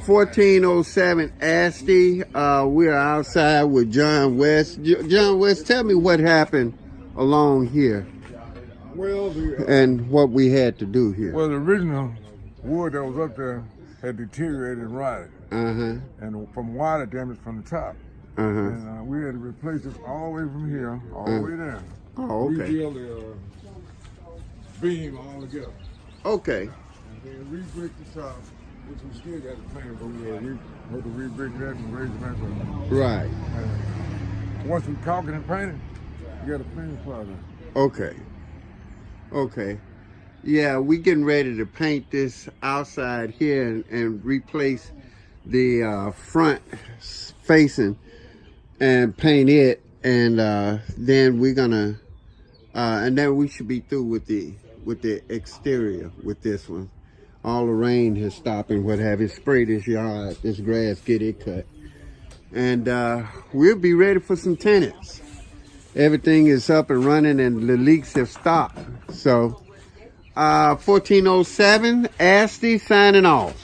1407 Asti. We're outside with John West. John West, tell me what happened along here Well, and what we had to do here. the original wood that was up there had deteriorated and rotted, Uh-huh. and from water damage from the top. Uh-huh. And we had to replace it all the way from here, all the way down. Oh, okay. Rebuild the beam all together. Okay. And then re-brick the top, which we still got the plan, but we had to re-brick that and raise it back up. Right. And once we caulk it and paint it, you got a finish product. Okay. Okay. Yeah, we getting ready to paint this outside here and replace the front facing and paint it, and then we're gonna and then we should be through with the exterior with this one. All the rain has stopped and what have you. Spray this yard, this grass, get it cut, and we'll be ready for some tenants. Everything is up and running and the leaks have stopped. So 1407 Asti signing off.